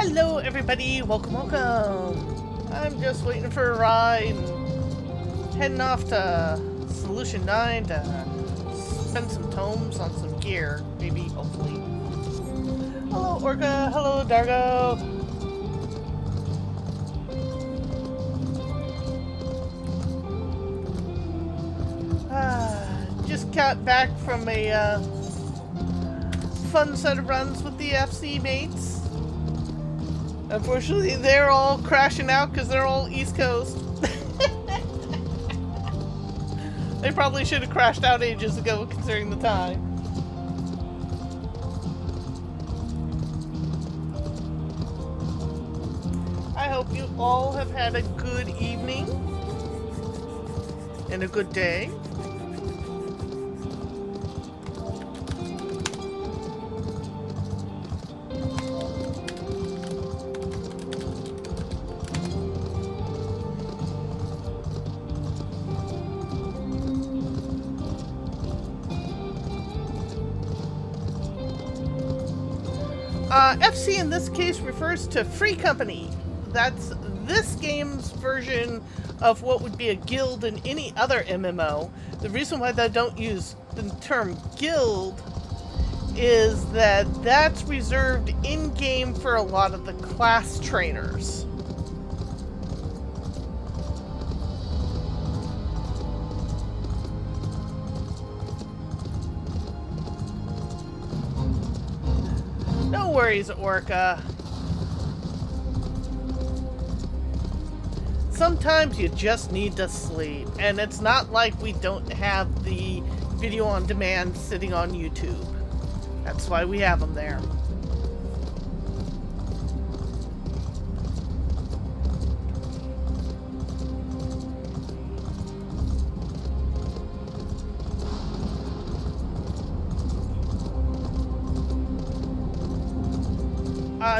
Hello everybody, welcome. I'm just waiting for a ride and heading off to Solution 9 to spend some tomes on some gear, maybe, hopefully. Hello Orca, hello Dargo. Just got back from a fun set of runs with the FC mates. Unfortunately, they're all crashing out because they're all East Coast. They probably should have crashed out ages ago, considering the time. I hope you all have had a good evening and a good day. FC in this case refers to Free Company. That's this game's version of what would be a guild in any other MMO. The reason why they don't use the term guild is that that's reserved in-game for a lot of the class trainers. No worries, Orca. Sometimes you just need to sleep, and it's not like we don't have the video on demand sitting on YouTube. That's why we have them there.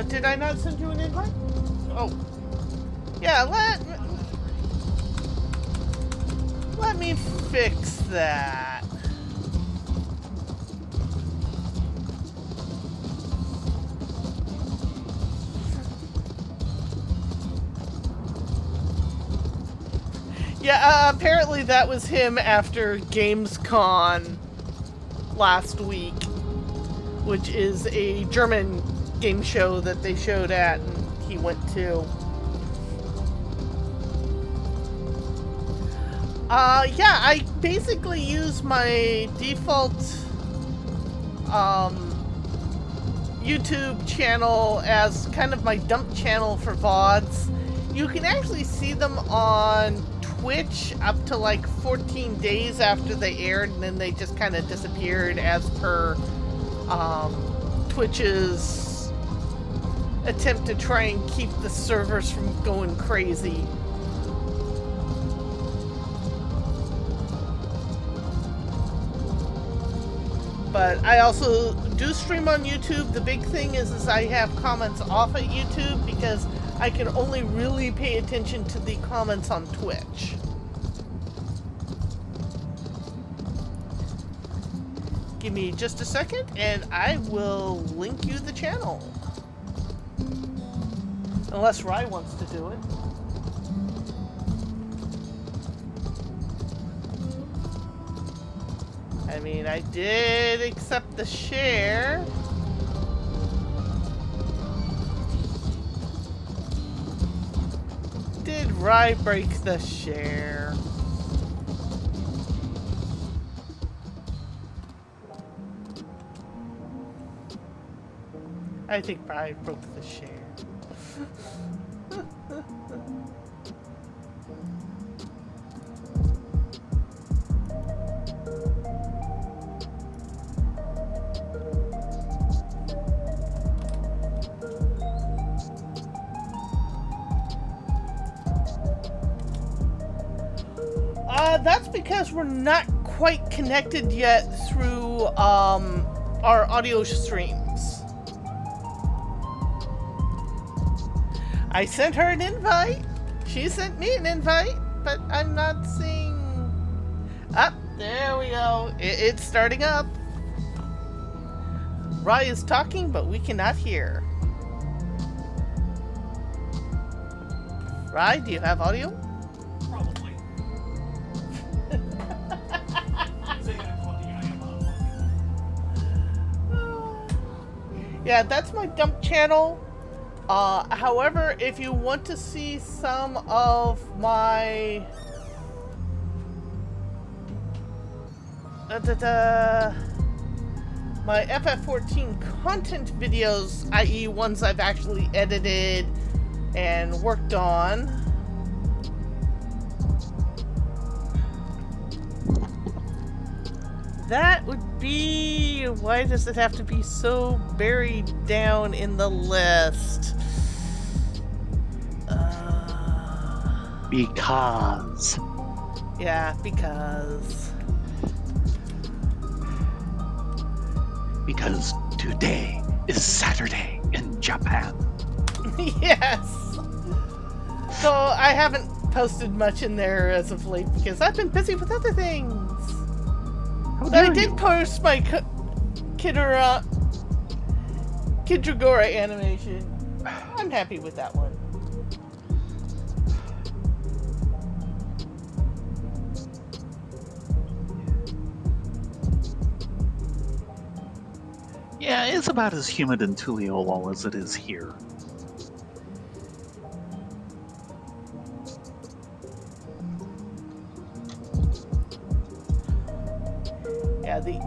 Did I not send you an invite? Oh. Yeah, let me fix that. Yeah, apparently that was him after Gamescom last week, which is a German game show that they showed at and he went to. Yeah, I basically use my default YouTube channel as kind of my dump channel for VODs. You can actually see them on Twitch up to like 14 days after they aired, and then they just kind of disappeared as per Twitch's attempt to try and keep the servers from going crazy. But I also do stream on YouTube. The big thing is I have comments off at YouTube because I can only really pay attention to the comments on Twitch. Give me just a second and I will link you the channel. Unless Rye wants to do it. I mean, I did accept the share. Did Rye break the share? I think Rye broke the share. That's because we're not quite connected yet through our audio streams. I sent her an invite. She sent me an invite, but I'm not seeing... Up, there we go. It's starting up. Rye is talking, but we cannot hear. Rye, do you have audio? Probably. Yeah, that's my dump channel. However, if you want to see some of my my FF14 content videos, i.e. ones I've actually edited and worked on, that would be... Why does it have to be so buried down in the list? Because. Yeah, because... Because today is Saturday in Japan. Yes! So I haven't posted much in there as of late because I've been busy with other things. How But I dare did you? post my Kidragora animation. I'm happy with that one. Yeah, it's about as humid in Tuliolol as it is here. Yeah, the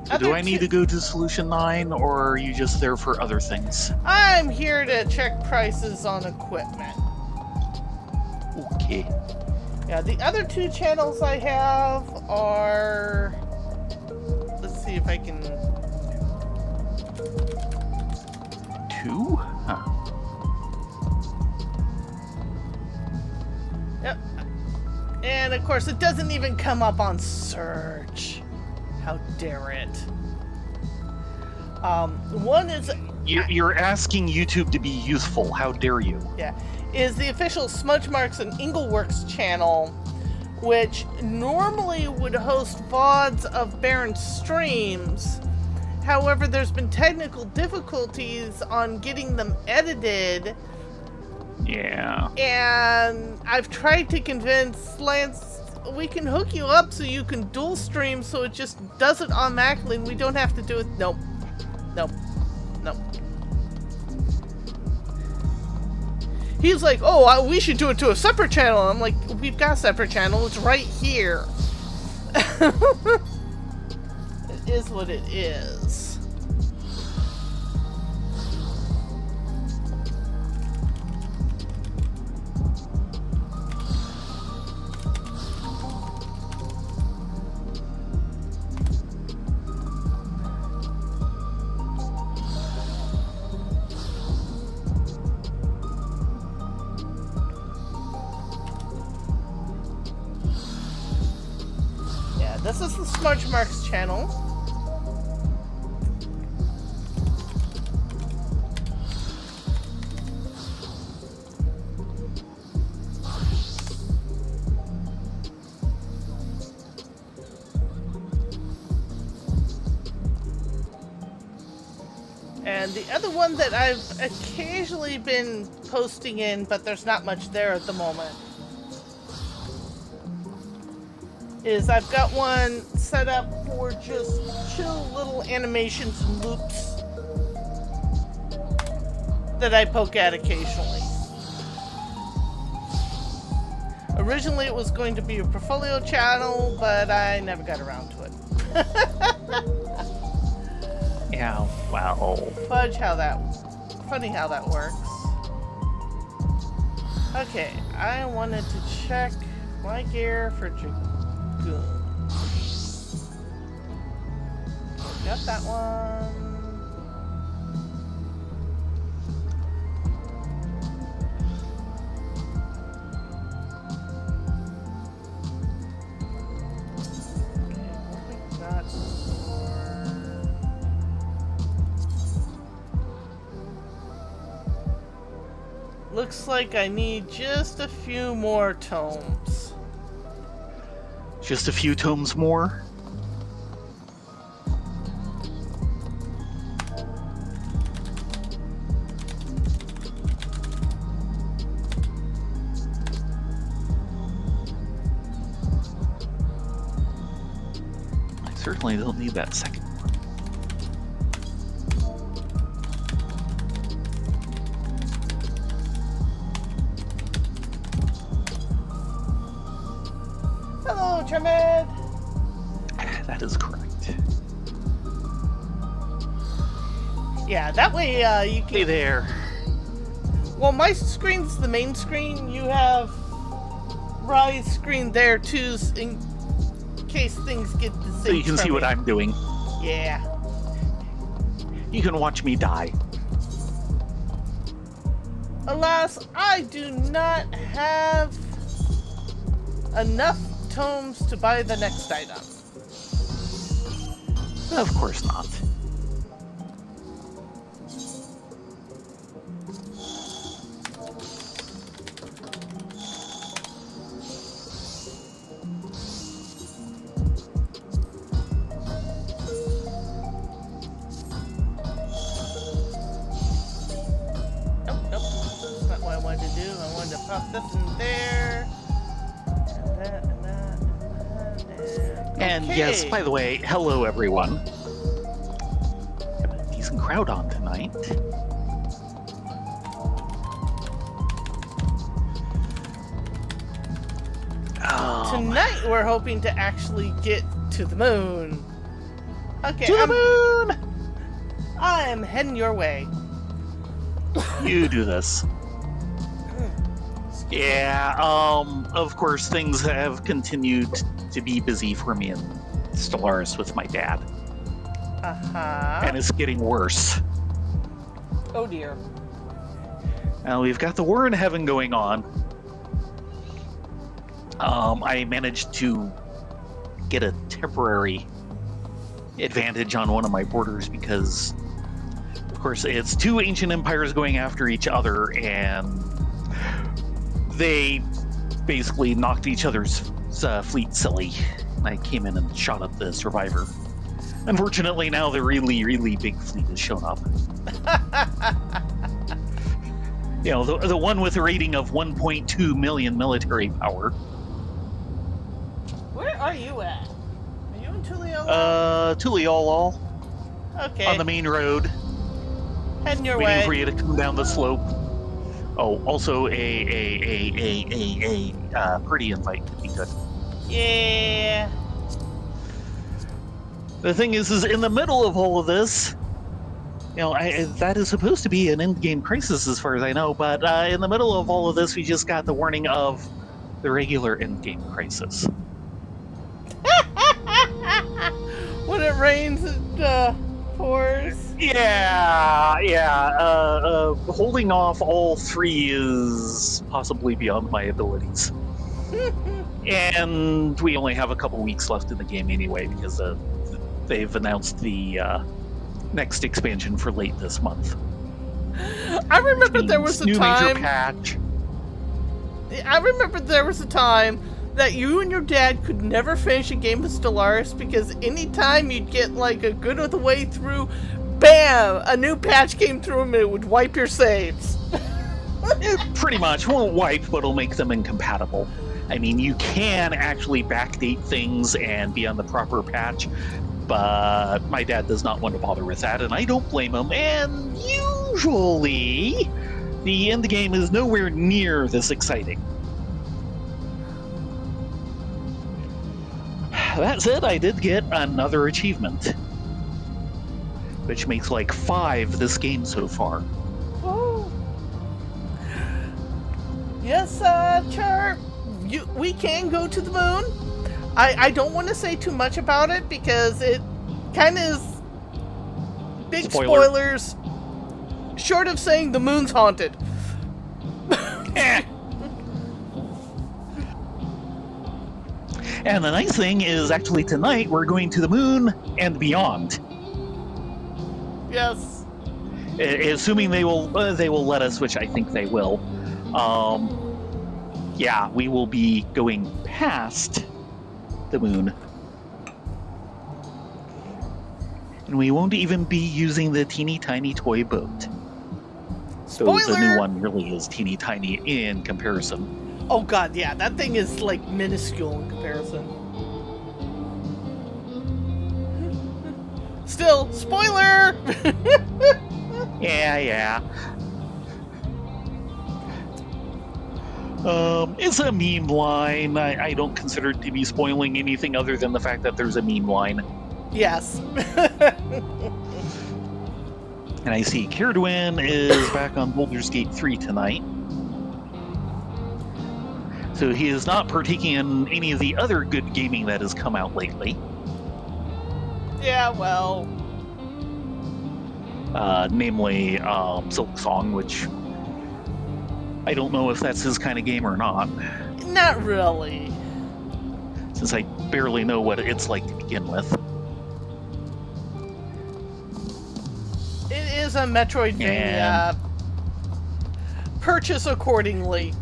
So do I need to go to Solution 9, or are you just there for other things? I'm here to check prices on equipment. Okay. Yeah, the other two channels I have are... Let's see if I can... 2? Huh. Yep. And of course, it doesn't even come up on search. How dare it? One is... You're asking YouTube to be useful. How dare you? Yeah, is the official Smudge Marks and Ingleworks channel, which normally would host VODs of Baron streams. However, there's been technical difficulties on getting them edited, Yeah. and I've tried to convince Lance we can hook you up so you can dual stream so it just does it automatically and we don't have to do it. Nope. Nope. Nope. He's like, oh, we should do it to a separate channel. I'm like, we've got a separate channel. It's right here. It is what it is. Yeah, this is the Smudge Marks channel. And the other one that I've occasionally been posting in, but there's not much there at the moment, is I've got one set up for just chill little animations and loops that I poke at occasionally. Originally it was going to be a portfolio channel, but I never got around to it. Yeah, well... Funny how that works. Okay, I wanted to check my gear for Dragoon. Got that one. Looks like I need just a few more tomes. Just a few tomes more? definitely don't need that second one. Hello, Tremed. That is correct. Yeah, that way you can. Hey there. Well, my screen's the main screen. You have Rye's screen there too, in case things get the same. So you can see what I'm doing. Yeah. You can watch me die. Alas, I do not have enough tomes to buy the next item. Of course not. Nope, that's not what I wanted to do. I wanted to pop this in there. And that, and that, and that, And okay. yes, by the way, hello everyone. Got a decent crowd on tonight. Tonight we're hoping to actually get to the moon. Okay, To the moon! I am heading your way. You do this. Yeah, of course things have continued to be busy for me in Stellaris with my dad. Uh-huh. And it's getting worse. Oh dear. Now we've got the war in heaven going on. I managed to get a temporary advantage on one of my borders because, of course, it's two ancient empires going after each other, and they basically knocked each other's fleet silly. I came in and shot up the survivor. Unfortunately, now the really, really big fleet has shown up. You know, the one with a rating of 1.2 million military power. Where are you at? Are you in Tulio? Tuliolol, Okay. on the main road, Heading your waiting way. for you to come down the slope. Oh, also a pretty invite could be good. Yeah. The thing is in the middle of all of this, you know, that is supposed to be an end-game crisis as far as I know, but in the middle of all of this, we just got the warning of the regular end-game crisis. When it rains, it pours. Yeah. Holding off all three is possibly beyond my abilities. And we only have a couple weeks left in the game anyway, because they've announced the next expansion for late this month. I remember there was a new major time. patch. I remember there was a time that you and your dad could never finish a game of Stellaris because anytime you'd get like a good of the way through, bam, a new patch came through and it would wipe your saves. It pretty much won't wipe, but it'll make them incompatible. I mean, you can actually backdate things and be on the proper patch, but my dad does not want to bother with that, and I don't blame him. And usually, the end game is nowhere near this exciting. That said, I did get another achievement, which makes like 5 this game so far. Woo. Yes, Char, we can go to the moon. I don't want to say too much about it because it kind of is big spoilers, short of saying the moon's haunted. And the nice thing is, actually tonight we're going to the moon and beyond. Yes. Assuming they will let us, which I think they will. Yeah, we will be going past the moon. And we won't even be using the teeny tiny toy boat. So the new one really is teeny tiny in comparison. Oh god, yeah, that thing is like minuscule in comparison. Still, spoiler! Yeah. It's a meme line. I don't consider it to be spoiling anything other than the fact that there's a meme line. Yes. And I see Kiradwin is back on Baldur's Gate 3 tonight. So he is not partaking in any of the other good gaming that has come out lately. Yeah, well... namely Silksong, which I don't know if that's his kind of game or not, Not really. since I barely know what it's like to begin with. It is a Metroidvania. And- Purchase accordingly.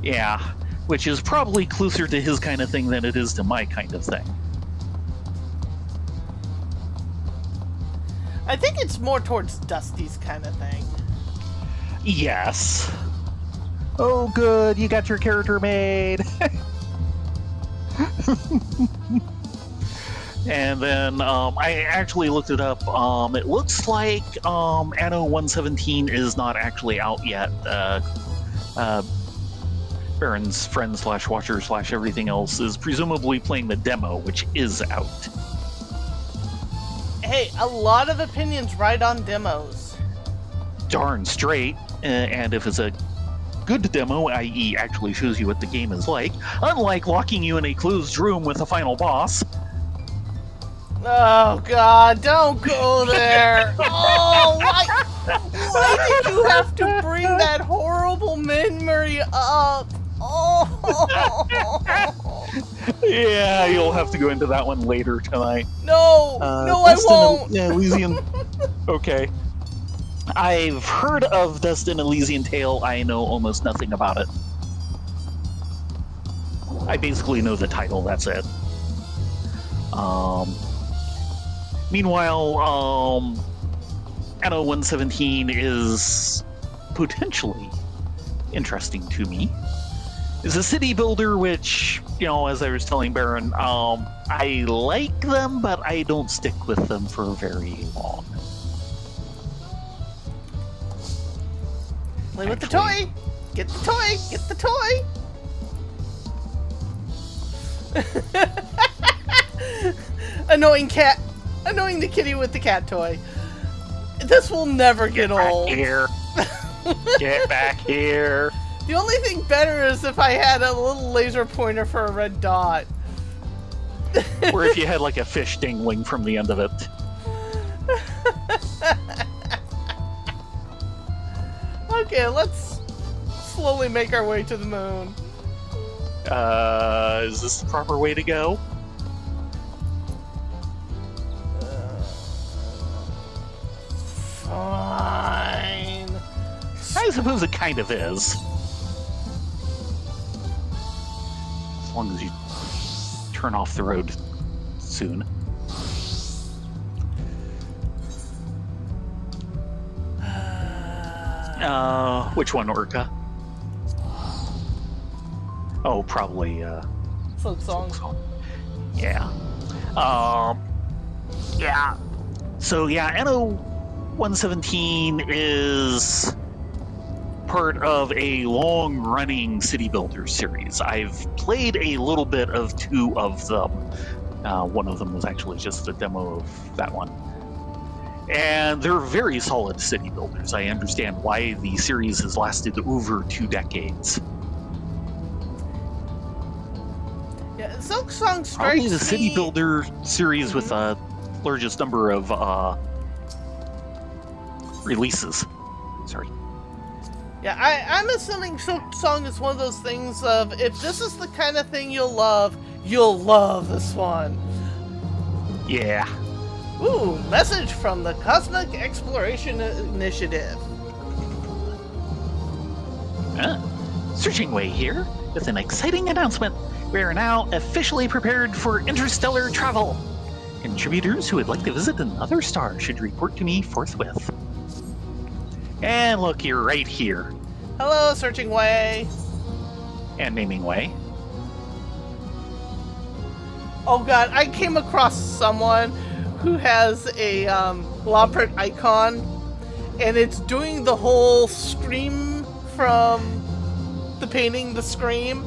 Yeah, which is probably closer to his kind of thing than it is to my kind of thing. I think it's more towards Dusty's kind of thing. Yes. Oh, good, you got your character made. And then I actually looked it up. It looks like Anno 117 is not actually out yet. Baron's friend / watcher / everything else is presumably playing the demo, which is out. Hey, a lot of opinions right on demos. Darn straight. And if it's a good demo, i.e. actually shows you what the game is like, unlike locking you in a closed room with a final boss. Oh God, don't go there. Oh, why did you have to bring that horrible memory up? Oh. Yeah, you'll have to go into that one later tonight. No, I won't. Elysian. Okay. I've heard of Dust in Elysian Tale. I know almost nothing about it. I basically know the title, that's it. Meanwhile, Anno 117 is potentially interesting to me. It's a city builder, which, as I was telling Baron, I like them, but I don't stick with them for very long. Play with the toy. Get the toy. Get the toy. Annoying cat. Annoying the kitty with the cat toy. This will never get old. Back here. Get back here. The only thing better is if I had a little laser pointer for a red dot. Or if you had like a fish dangling from the end of it. Okay, let's slowly make our way to the moon. Is this the proper way to go? Fine. I suppose it kind of is. As long as you turn off the road soon. Which one, Orca? Oh, probably, Silksong. Yeah. Yeah. So, yeah, Anno 117 is part of a long-running city builder series. I've played a little bit of 2 of them. One of them was actually just a demo of that one. And they're very solid city builders. I understand why the series has lasted over 2 decades. Yeah, Silksong strikes Probably the city me- builder series with the largest number of releases. Sorry. Yeah, I'm assuming Silksong is one of those things of, if this is the kind of thing you'll love this one. Yeah. Ooh, message from the Cosmic Exploration Initiative. Searching Way here with an exciting announcement. We are now officially prepared for interstellar travel. Contributors who would like to visit another star should report to me forthwith. And look, you're right here. Hello, Searching Way. And Naming Way. Oh God, I came across someone who has a Lawpert icon, and it's doing the whole scream from the painting, the Scream,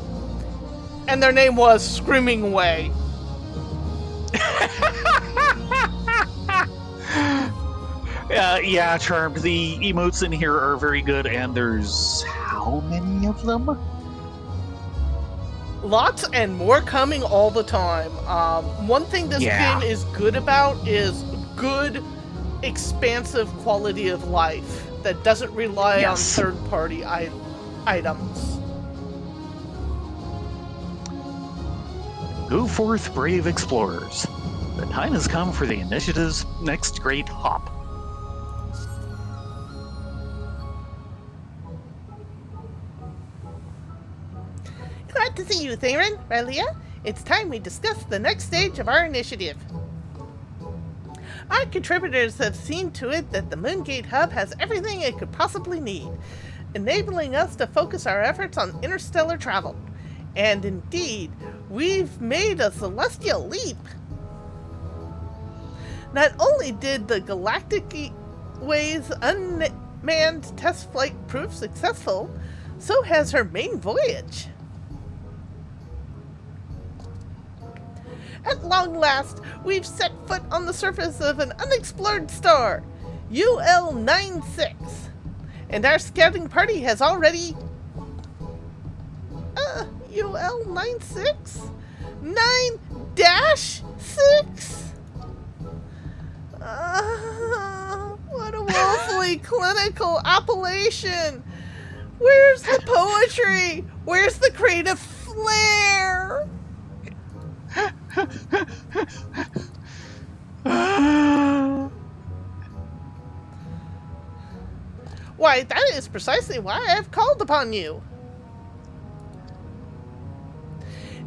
and their name was Screaming Way. Yeah, Charmed. The emotes in here are very good, and there's how many of them? Lots and more coming all the time. One thing this Yeah. game is good about is good, expansive quality of life that doesn't rely Yes. on third-party items. Go forth, brave explorers. The time has come for the initiative's next great hop. Glad to see you, Theron, Relia. It's time we discuss the next stage of our initiative. Our contributors have seen to it that the Moongate Hub has everything it could possibly need, enabling us to focus our efforts on interstellar travel. And indeed, we've made a celestial leap. Not only did the Galactic Way's unmanned test flight prove successful, so has her main voyage. At long last, we've set foot on the surface of an unexplored star, UL-96, and our scouting party has already... UL-96? 9-6? What a woefully clinical appellation! Where's the poetry? Where's the creative flair? Why, that is precisely why I have called upon you.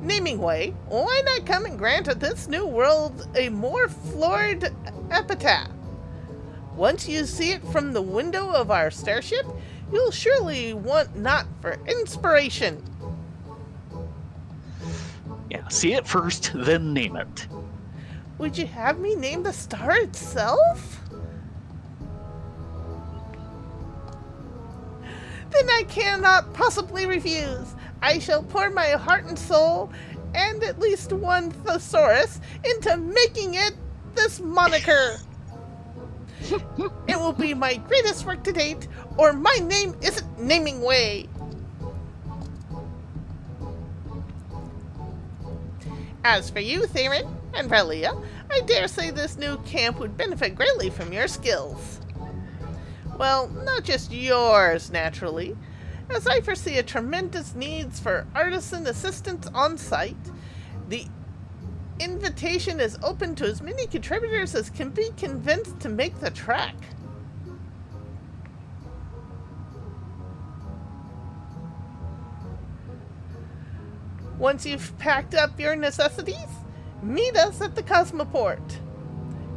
Naming Way, why not come and grant this new world a more florid epitaph? Once you see it from the window of our starship, you'll surely want not for inspiration. Yeah, see it first, then name it. Would you have me name the star itself? Then I cannot possibly refuse. I shall pour my heart and soul, and at least one thesaurus, into making it this moniker. It will be my greatest work to date, or my name isn't Naming Way. As for you, Theron and Relia, I dare say this new camp would benefit greatly from your skills. Well, not just yours, naturally, as I foresee a tremendous needs for artisan assistance on site. The invitation is open to as many contributors as can be convinced to make the trek. Once you've packed up your necessities, meet us at the Cosmoport.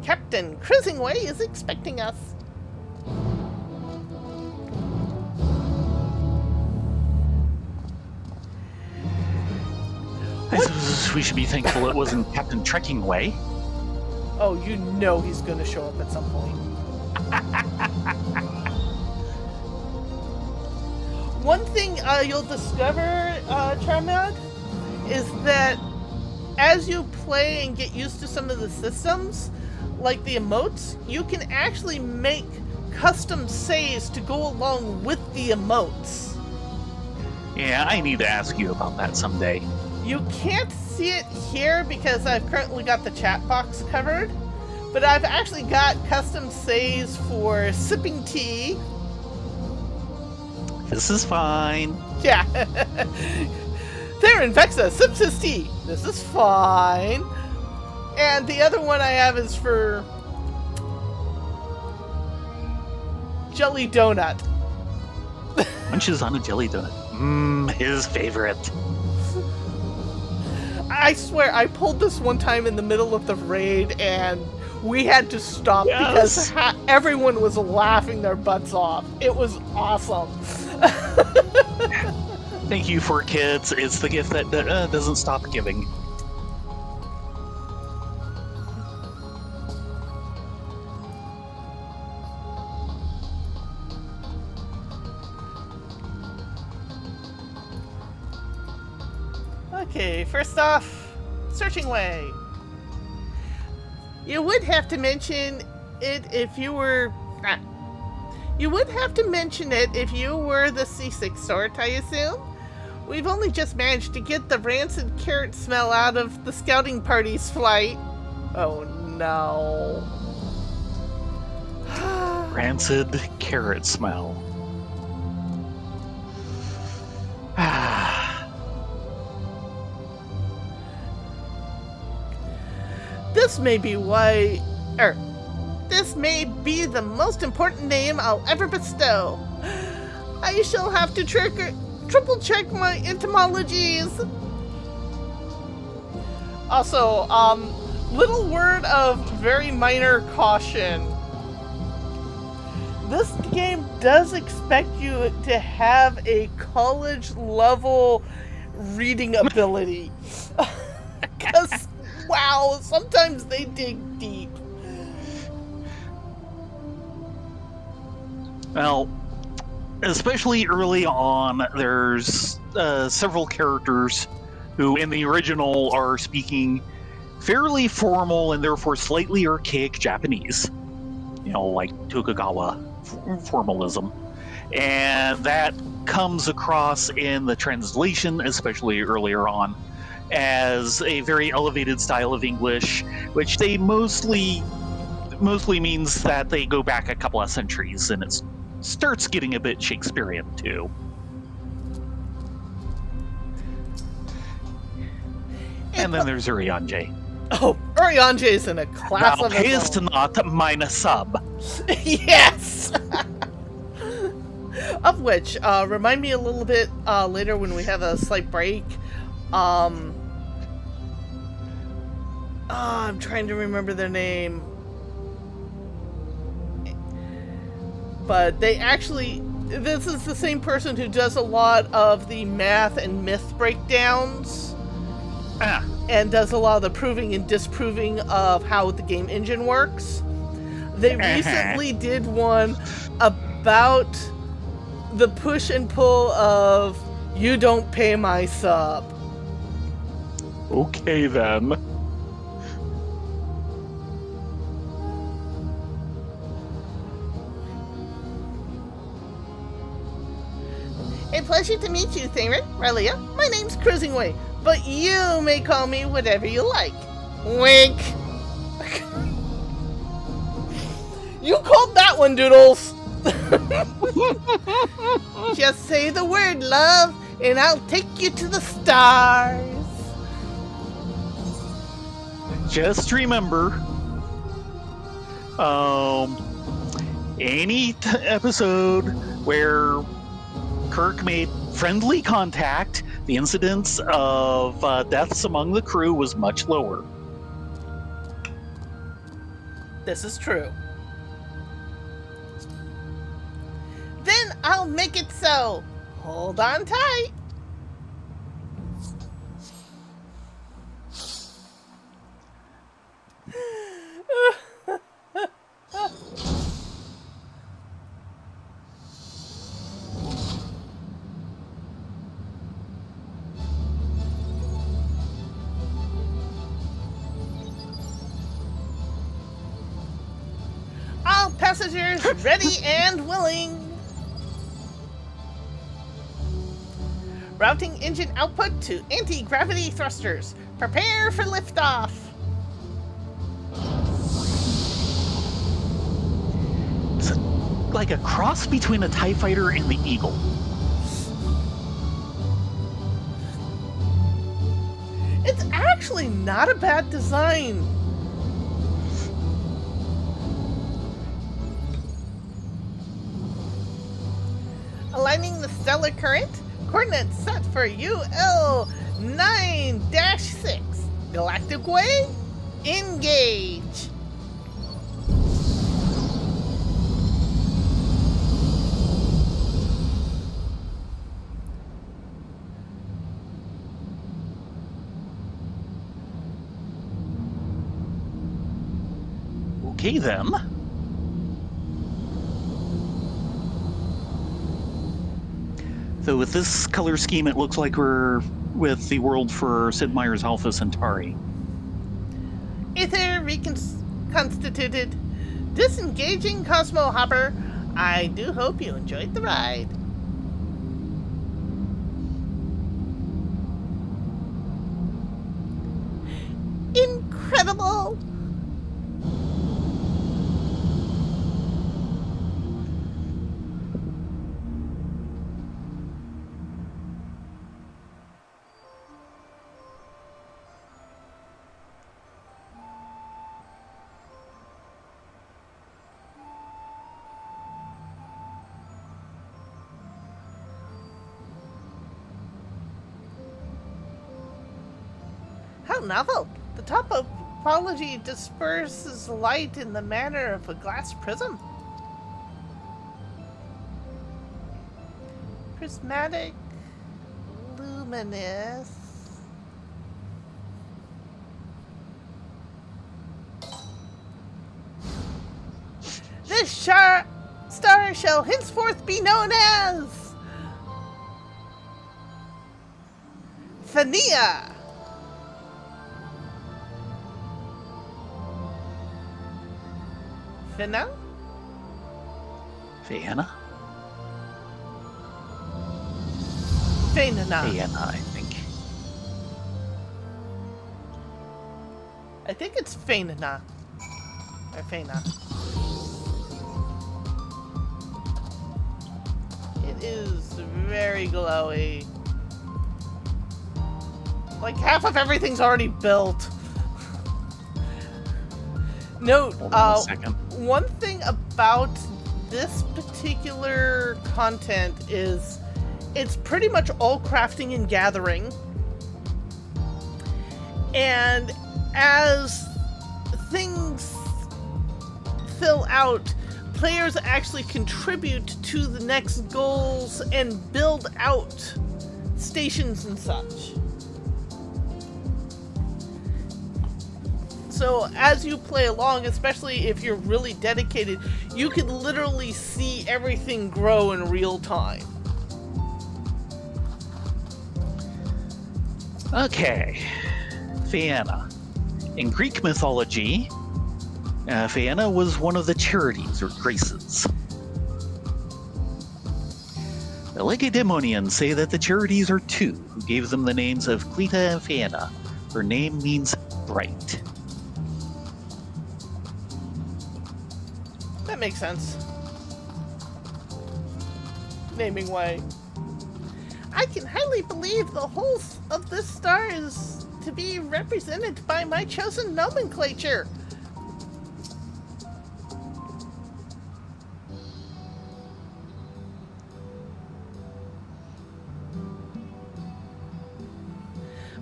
Captain Cruisingway is expecting us. I suppose we should be thankful it wasn't Captain Trekking Way. Oh, you know he's going to show up at some point. One thing you'll discover, Charmad, is that as you play and get used to some of the systems, like the emotes, you can actually make custom saves to go along with the emotes. Yeah, I need to ask you about that someday. You can't see it here because I've currently got the chat box covered, but I've actually got custom saves for sipping tea. This is fine. Yeah. Theron Vexa sips his tea. This is fine. And the other one I have is for Jelly Donut. Munches on a jelly donut. His favorite. I swear, I pulled this one time in the middle of the raid, and we had to stop because everyone was laughing their butts off. It was awesome. Thank you for kids. It's the gift that doesn't stop giving. Okay, first off, searching way. You would have to mention it if you were... You would have to mention it if you were the C6 sort, I assume? We've only just managed to get the rancid carrot smell out of the scouting party's flight. Oh no. Rancid carrot smell. This may be why... This may be the most important name I'll ever bestow. I shall have to triple check my etymologies. Also, little word of very minor caution. This game does expect you to have a college level reading ability. Because, wow, sometimes they dig deep. Well, especially early on, there's several characters who in the original are speaking fairly formal and therefore slightly archaic Japanese. You know, like Tokugawa formalism. And that comes across in the translation, especially earlier on, as a very elevated style of English, which they mostly means that they go back a couple of centuries, and it starts getting a bit Shakespearean too. And then there's Urianger. Oh, Urianger's in a class Thou of his payest own. not mine sub. Yes! Of which, remind me a little bit later when we have a slight break. I'm trying to remember their name. But they actually... This is the same person who does a lot of the math and myth breakdowns. And does a lot of the proving and disproving of how the game engine works. They recently did one about the push and pull of you don't pay my sub. Okay then. A pleasure to meet you, Theron, Relia. My name's Cruisingway, but you may call me whatever you like. Wink. You called that one, Doodles. Just say the word, love, and I'll take you to the stars. Just remember, any episode where Kirk made friendly contact, the incidence of deaths among the crew was much lower. This is true. Then I'll make it so. Hold on tight. All passengers ready and willing. Routing engine output to anti-gravity thrusters. Prepare for liftoff. It's like a cross between a TIE fighter and the Eagle. It's actually not a bad design. Aligning the stellar current. Coordinates set for UL 9-6. Galactic Way. Engage. Okay then. So with this color scheme, it looks like we're with the world for Sid Meier's Alpha Centauri. Aether reconstituted. Disengaging Cosmo Hopper. I do hope you enjoyed the ride. Incredible! How novel! The topology disperses light in the manner of a glass prism. Prismatic, luminous. This star shall henceforth be known as Phania. Finna? Phaena? Phaena. Phaena, I think. I think it's Phaena. Or Phaena. It is very glowy. Like half of everything's already built. Note, Hold on a second. one thing about this particular content is it's pretty much all crafting and gathering. And as things fill out, players actually contribute to the next goals and build out stations and such. So as you play along, especially if you're really dedicated, you can literally see everything grow in real time. Okay. Phaena. In Greek mythology, Phaena was one of the charities or graces. The Lacedaemonians say that the charities are two, who gave them the names of Cleta and Phaena. Her name means bright. That makes sense. Naming way. I can highly believe the whole of this star is to be represented by my chosen nomenclature.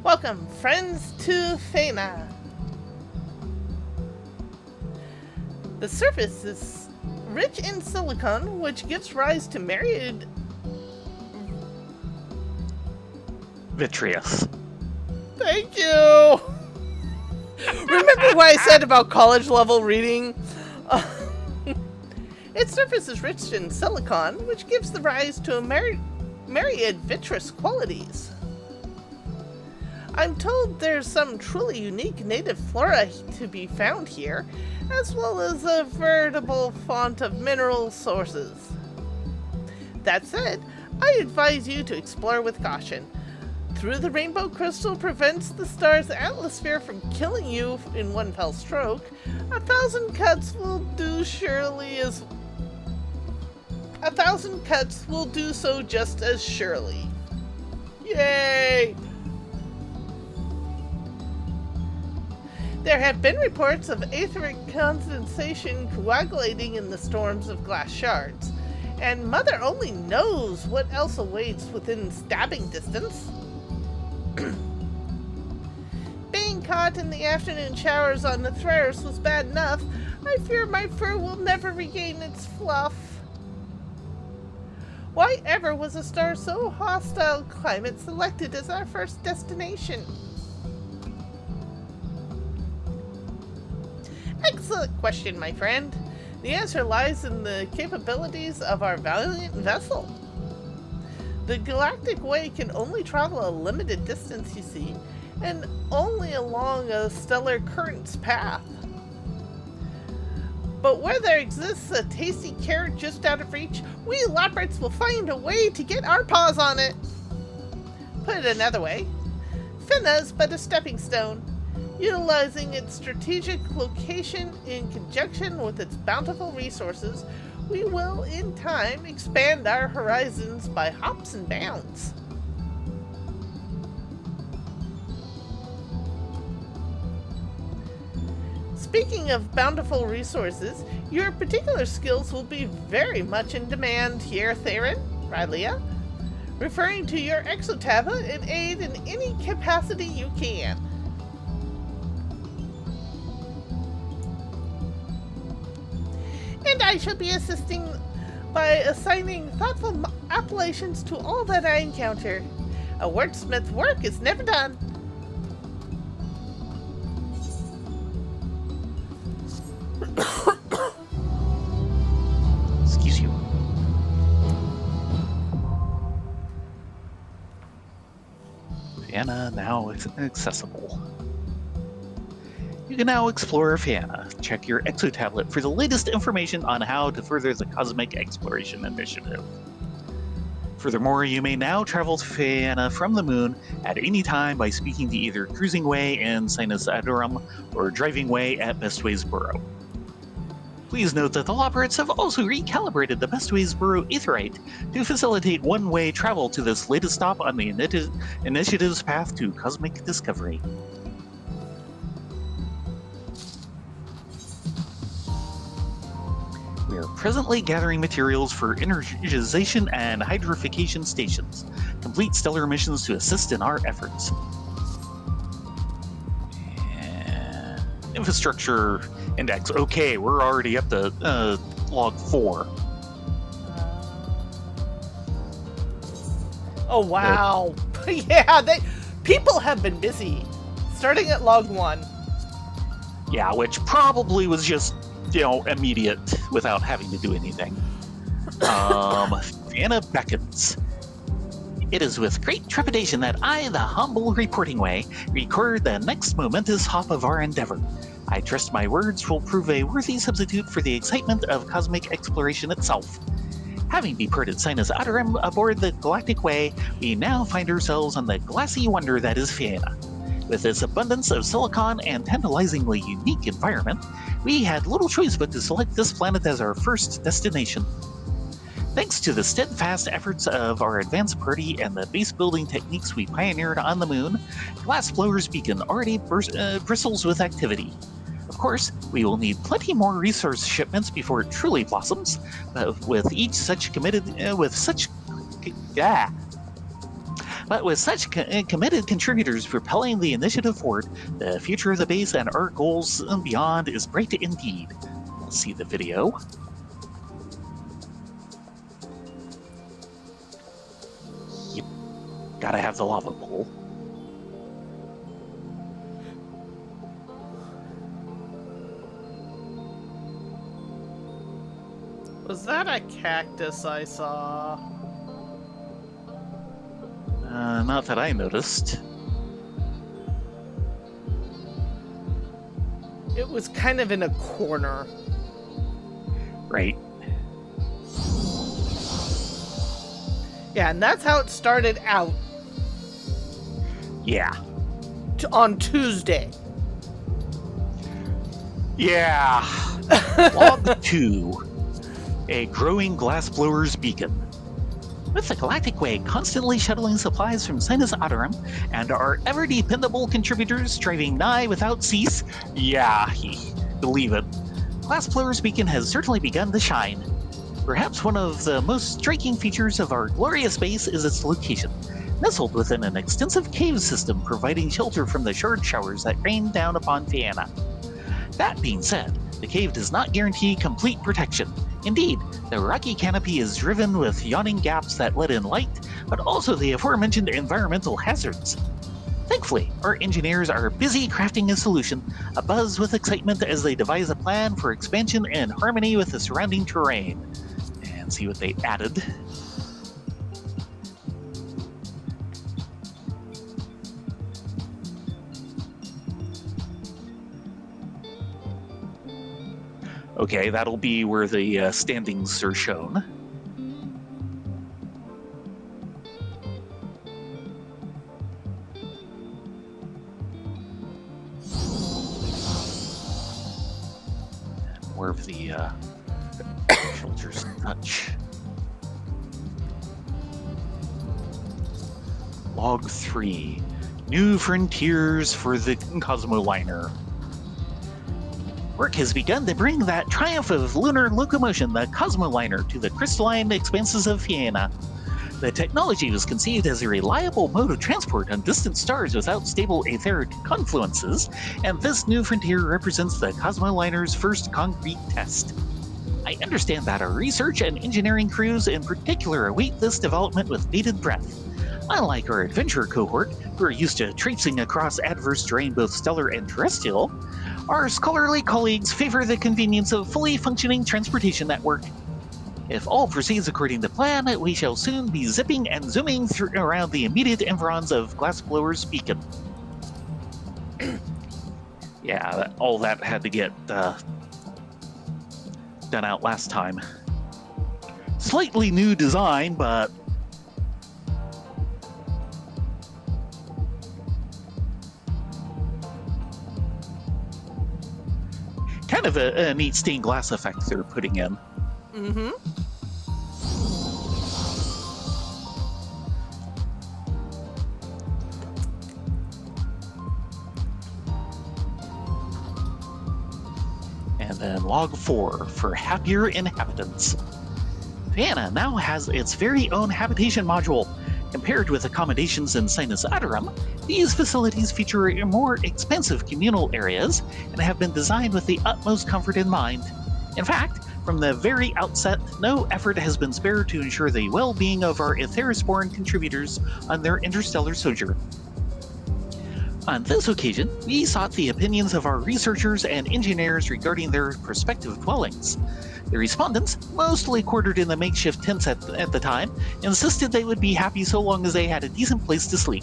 Welcome, friends, to Phaena. The surface is rich in silicon, which gives rise to myriad Vitreous. Thank you! Remember what I said about college level reading? Its surface is rich in silicon, which gives the rise to a myriad vitreous qualities. I'm told there's some truly unique native flora to be found here, as well as a veritable font of mineral sources. That said, I advise you to explore with caution. Through the rainbow crystal prevents the star's atmosphere from killing you in one fell stroke. 1,000 cuts will do so just as surely. Yay! There have been reports of etheric condensation coagulating in the storms of glass shards, and Mother only knows what else awaits within stabbing distance. Being caught in the afternoon showers on the Thraris was bad enough. I fear my fur will never regain its fluff. Why ever was a star so hostile climate selected as our first destination? Excellent question, my friend. The answer lies in the capabilities of our valiant vessel. The Galactic Way can only travel a limited distance, you see, and only along a stellar current's path. But where there exists a tasty carrot just out of reach, we Lappers will find a way to get our paws on it. Put it another way, Finna's but a stepping stone. Utilizing its strategic location in conjunction with its bountiful resources, we will, in time, expand our horizons by hops and bounds. Speaking of bountiful resources, your particular skills will be very much in demand here, Theron, Rylea, referring to your exotablet and aid in any capacity you can. And I shall be assisting by assigning thoughtful appellations to all that I encounter. A wordsmith's work is never done. Excuse you. Fianna now accessible. You can now explore Fianna. Check your exotablet for the latest information on how to further the Cosmic Exploration Initiative. Furthermore, you may now travel to Fianna from the moon at any time by speaking to either Cruising Way in Sinus Adorum or Driving Way at Bestways Burrow. Please note that the Lopperates have also recalibrated the Bestways Burrow Aetheryte to facilitate one-way travel to this latest stop on the Initiative's path to cosmic discovery. We are presently gathering materials for energization and hydrification stations. Complete stellar missions to assist in our efforts. And infrastructure index. Okay, we're already up to log 4. Oh wow! Yeah, people have been busy. Starting at log 1. Yeah, which probably was just immediate without having to do anything. Fianna beckons. It is with great trepidation that I, the humble reporting way, record the next momentous hop of our endeavor. I trust my words will prove a worthy substitute for the excitement of cosmic exploration itself. Having departed Sinus Adorum aboard the Galactic Way, we now find ourselves on the glassy wonder that is Fianna. With its abundance of silicon and tantalizingly unique environment, we had little choice but to select this planet as our first destination. Thanks to the steadfast efforts of our advanced party and the base building techniques we pioneered on the moon, Glassblower's Beacon already bristles with activity. Of course, we will need plenty more resource shipments before it truly blossoms, but with such committed contributors propelling the initiative forward, the future of the base and our goals beyond is bright indeed. Let's see the video. Yep. Gotta have the lava pool. Was that a cactus I saw? Not that I noticed. It was kind of in a corner. Right. Yeah, and that's how it started out. Yeah. On Tuesday. Yeah. Log 2. A growing glassblower's beacon. With the Galactic Way constantly shuttling supplies from Sinus Adorum and our ever-dependable contributors driving nigh without cease, believe it, Glassblower's Beacon has certainly begun to shine. Perhaps one of the most striking features of our glorious base is its location, nestled within an extensive cave system providing shelter from the shard showers that rain down upon Fianna. That being said, the cave does not guarantee complete protection. Indeed, the rocky canopy is driven with yawning gaps that let in light, but also the aforementioned environmental hazards. Thankfully, our engineers are busy crafting a solution, abuzz with excitement as they devise a plan for expansion in harmony with the surrounding terrain. And see what they added. Okay, that'll be where the standings are shown. More of the filters and such. Log 3. New frontiers for the Cosmoliner. Work has begun to bring that triumph of lunar locomotion, the Cosmoliner, to the crystalline expanses of Fiena. The technology was conceived as a reliable mode of transport on distant stars without stable etheric confluences, and this new frontier represents the Cosmoliner's first concrete test. I understand that our research and engineering crews in particular await this development with bated breath. Unlike our adventure cohort, who are used to traipsing across adverse terrain both stellar and terrestrial, our scholarly colleagues favor the convenience of fully functioning transportation network. If all proceeds according to plan, we shall soon be zipping and zooming around the immediate environs of Glassblower's Beacon. Yeah, all that had to get done out last time. Slightly new design, but kind of a neat stained glass effect they're putting in. Mm-hmm. And then log 4 for happier inhabitants. Fiena now has its very own habitation module. Compared with accommodations in Sinus Adorum, these facilities feature more expansive communal areas and have been designed with the utmost comfort in mind. In fact, from the very outset, no effort has been spared to ensure the well-being of our Etherisborn contributors on their interstellar sojourn. On this occasion, we sought the opinions of our researchers and engineers regarding their prospective dwellings. The respondents, mostly quartered in the makeshift tents at the time, insisted they would be happy so long as they had a decent place to sleep.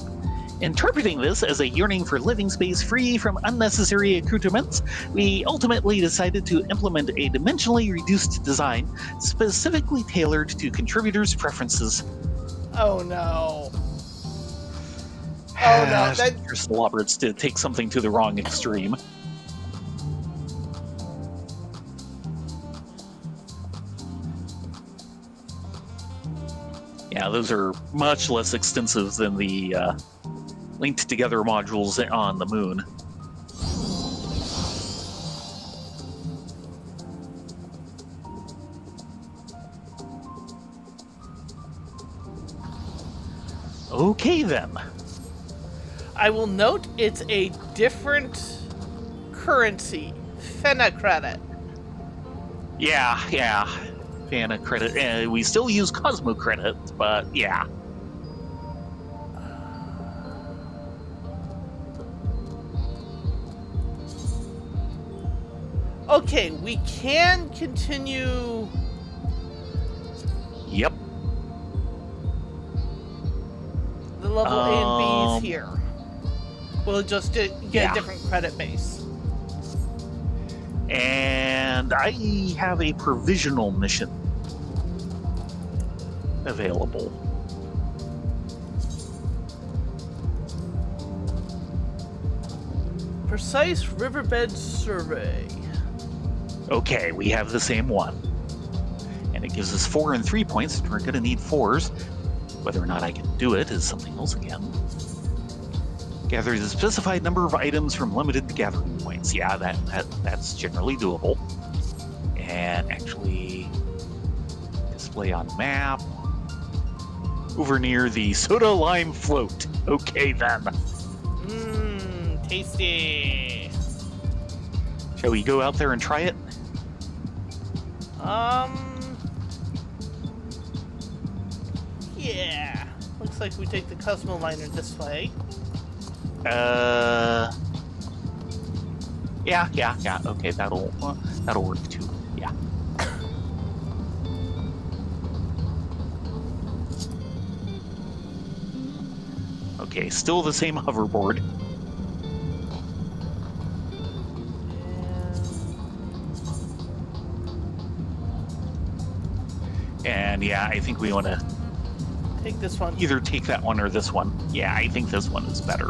Interpreting this as a yearning for living space free from unnecessary accoutrements, we ultimately decided to implement a dimensionally reduced design specifically tailored to contributors' preferences. Oh no. Oh no, Your slobberts did take something to the wrong extreme. Yeah, those are much less extensive than the linked together modules on the moon. Okay then. I will note it's a different currency, Fena credit. Yeah. Fena credit. We still use Cosmo credit, but yeah. Okay, we can continue. Yep. The level A and B's here. We'll just get yeah. a different credit base. And I have a provisional mission available. Precise riverbed survey. Okay, we have the same one. And it gives us 4 and 3 points, and we're going to need 4s. Whether or not I can do it is something else again. Gather the specified number of items from limited gathering points. Yeah, that's generally doable. And actually display on map over near the soda lime float. Okay then. Mmm, tasty. Shall we go out there and try it? Yeah. Looks like we take the Cosmoliner this way. Yeah. Okay, that'll work too. Yeah. Okay, still the same hoverboard. And yeah, I think we want to Take this one. either take that one or this one. Yeah, I think this one is better.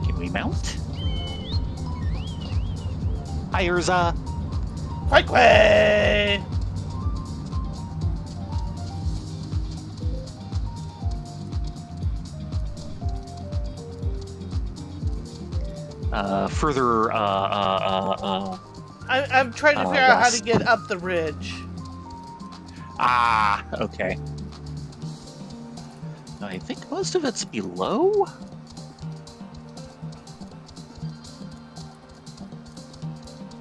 Can we mount? Hi, Urza. Quake way! Further, I'm trying to figure out how to west. get up the ridge. Okay. I think most of it's below.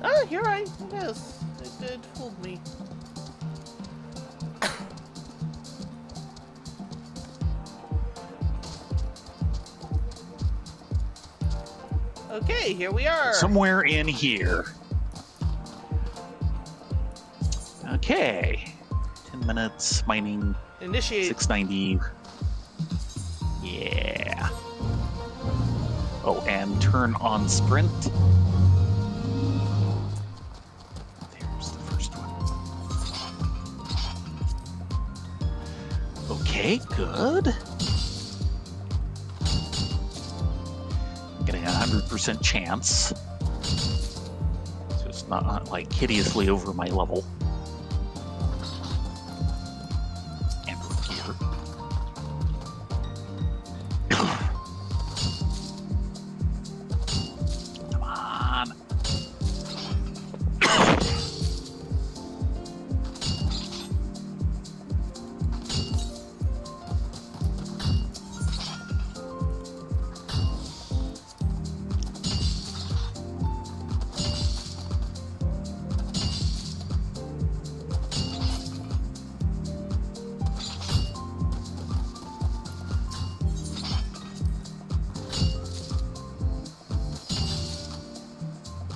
Oh, you're right. Yes, it did fool me. Okay, here we are. Somewhere in here. Okay. 10 minutes, mining, Initiate. 690. Yeah. Oh, and turn on sprint. There's the first one. Okay, good. Getting a 100% chance. So it's not like hideously over my level. And we're here. Come on.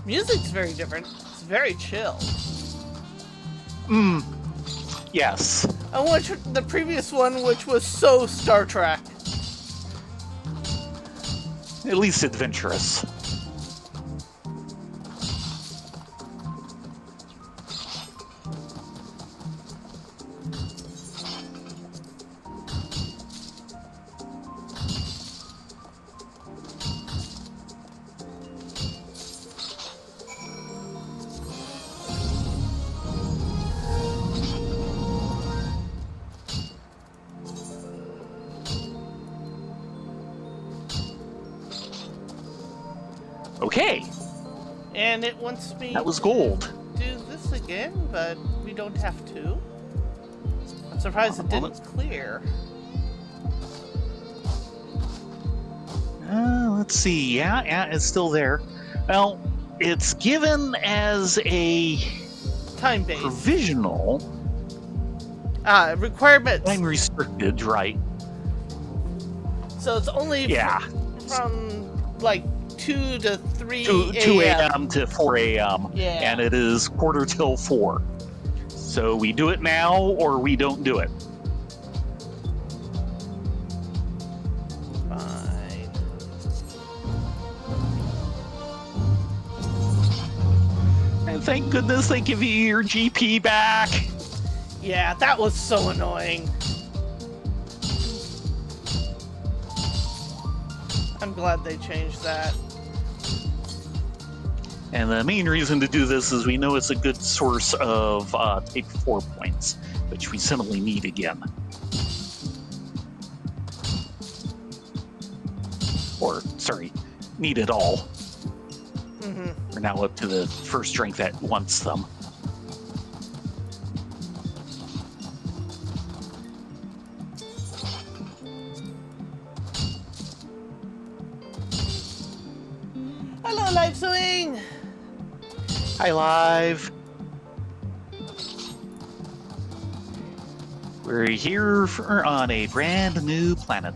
Music's very different. It's very chill. Yes. I watched the previous one, which was so Star Trek. At least adventurous. Okay, And it wants me that was gold. to do this again, but we don't have to. I'm surprised it didn't clear. Let's see. Yeah, it's still there. Well, it's given as a Time-based. provisional, Requirements. time restricted, right? So it's only Yeah, from like 2 to 3 2 a.m. to 4 a.m. Yeah. And it is quarter till 4. So we do it now or we don't do it. Fine. And thank goodness they give you your GP back. Yeah, that was so annoying. I'm glad they changed that. And the main reason to do this is we know it's a good source of Type 4 points, which we suddenly need again. Or, sorry, need it all. Mm-hmm. We're now up to the first drink that wants them. Hello, Live Swing! Hi, Live. We're here on a brand new planet.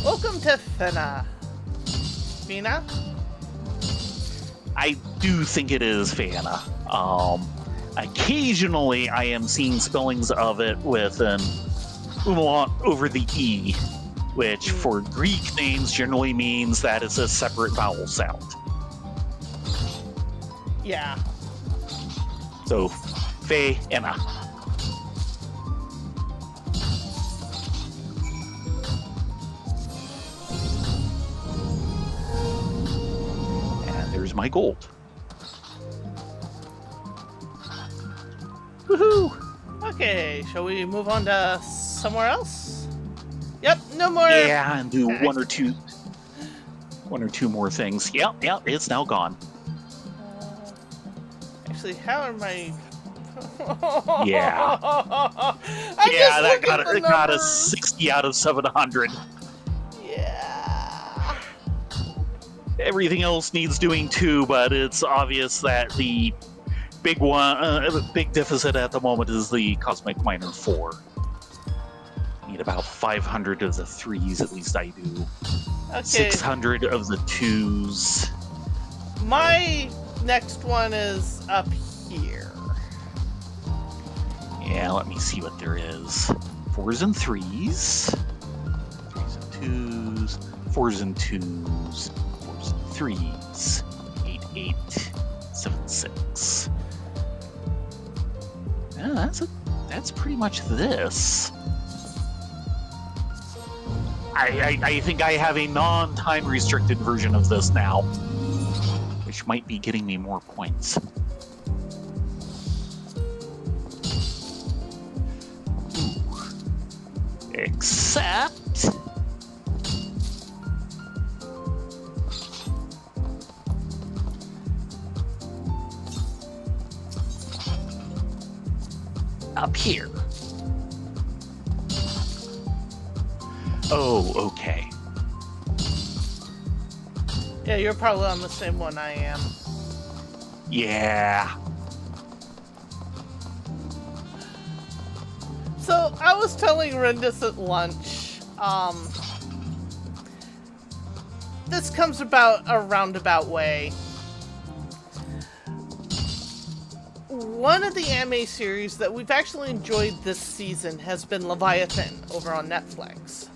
Welcome to Fena. Fena? I do think it is Fana. Occasionally, I am seeing spellings of it with an umlaut over the E, which for Greek names generally means that it's a separate vowel sound. Yeah. So, fe and a. And there's my gold. Woohoo! Okay, shall we move on to somewhere else? Yep, no more. Yeah, and do one or two more things. Yep, it's now gone. Actually, how am I? Yeah. I'm That just looking for got a numbers. 60 out of 700. Yeah. Everything else needs doing too, but it's obvious that the big deficit at the moment is the Cosmic Miner 4. Need about 500 of the 3s, at least I do. Okay. 600 of the 2s. My next one is up here. Yeah, let me see what there is. 4s and 3s. 3s and 2s. 4s and 2s. 4s and 3s. 8, 8. 7, 6. Yeah, that's pretty much this. I think I have a non-time restricted version of this now, which might be getting me more points. Ooh. Except up here. Oh, okay. Yeah, you're probably on the same one I am. Yeah. So I was telling Rendis at lunch, this comes about a roundabout way. One of the anime series that we've actually enjoyed this season has been Leviathan over on Netflix.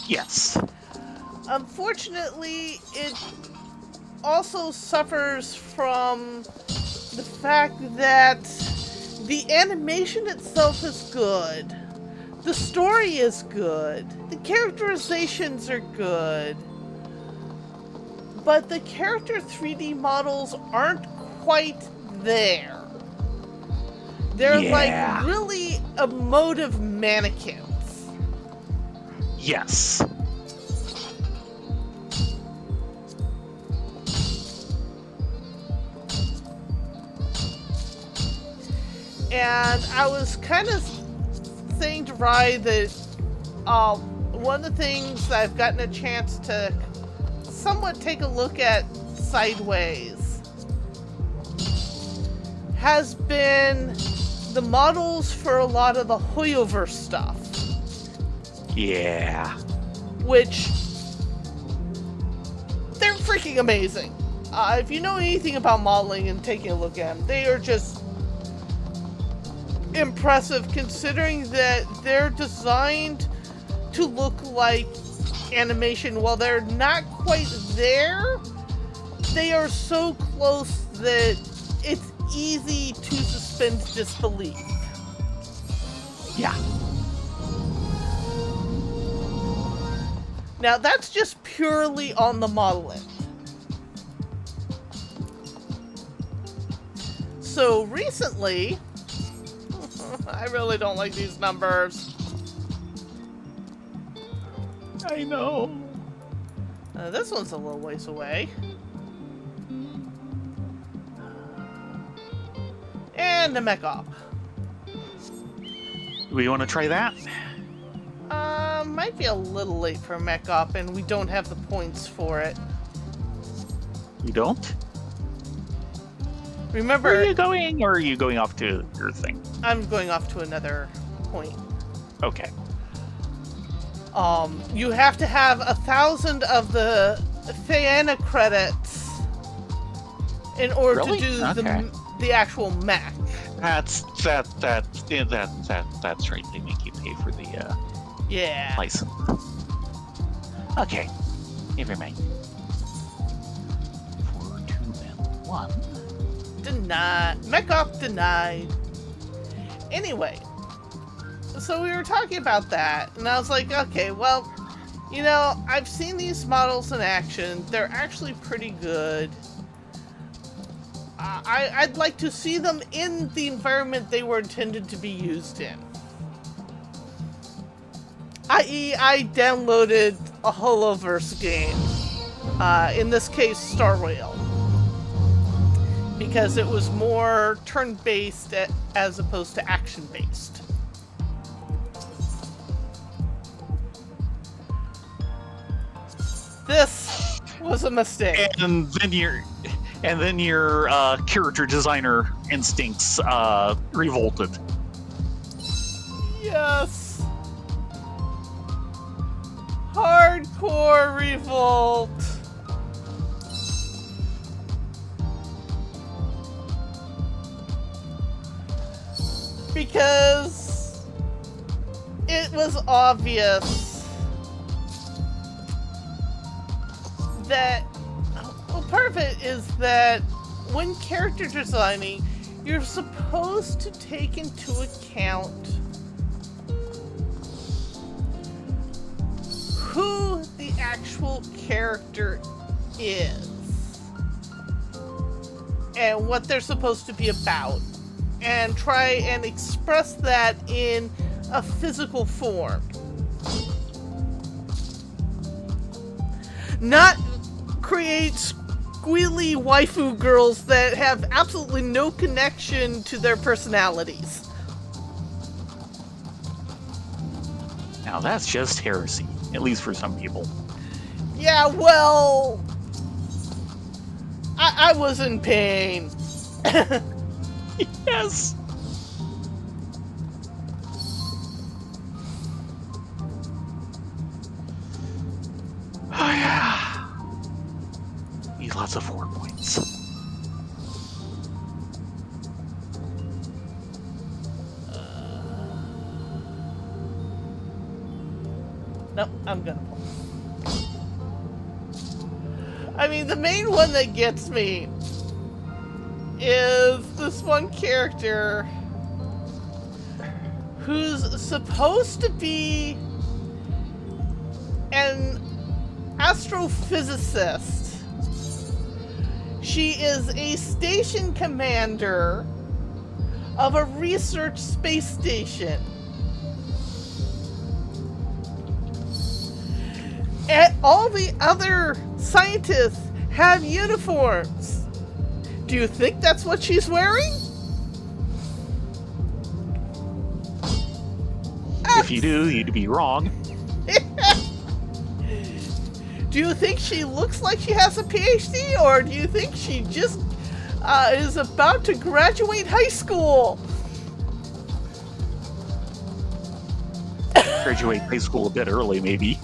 Yes. Unfortunately, it also suffers from the fact that the animation itself is good. The story is good. The characterizations are good. But the character 3D models aren't quite there. They're Yeah. like really emotive mannequins. Yes. And I was kind of saying to Rye that one of the things that I've gotten a chance to somewhat take a look at sideways has been the models for a lot of the Hoyoverse stuff, Yeah. which they're freaking amazing. If you know anything about modeling and taking a look at them, they are just impressive considering that they're designed to look like animation. While they're not quite there, they are so close that it's easy to suspend disbelief. Yeah. Now that's just purely on the model end. So recently, I really don't like these numbers. I know. This one's a little ways away. And the mech op. Do we want to try that? Might be a little late for mech op, and we don't have the points for it. We don't? Remember, Where are you going, or are you going off to your thing? I'm going off to another point. Okay. You have to have 1,000 of the Feyana credits in order Really? to do Okay. the actual mech. That's right. They make you pay for the Yeah. license. Okay, never mind. 4, 2, and 1. Denied. Mechop denied. Anyway, so we were talking about that, and I was like, okay, well, you know, I've seen these models in action. They're actually pretty good. I'd like to see them in the environment they were intended to be used in. I.e., I downloaded a Holoverse game. In this case, Star Rail. Because it was more turn-based as opposed to action-based. This was a mistake. And then your character designer instincts revolted. Yes. Hardcore revolt. Because it was obvious that, well, part of it is that when character designing, you're supposed to take into account who the actual character is and what they're supposed to be about, and try and express that in a physical form. Not create squealy waifu girls that have absolutely no connection to their personalities. Now that's just heresy, at least for some people. Yeah, well, I was in pain. Yes. Oh yeah. Need lots of 4 points. Nope, I'm gonna pull. I mean, the main one that gets me is this one character who's supposed to be an astrophysicist. She is a station commander of a research space station. And all the other scientists have uniforms. Do you think that's what she's wearing? If you do, you'd be wrong. Do you think she looks like she has a PhD, or do you think she just is about to graduate high school? Graduate high school a bit early, maybe.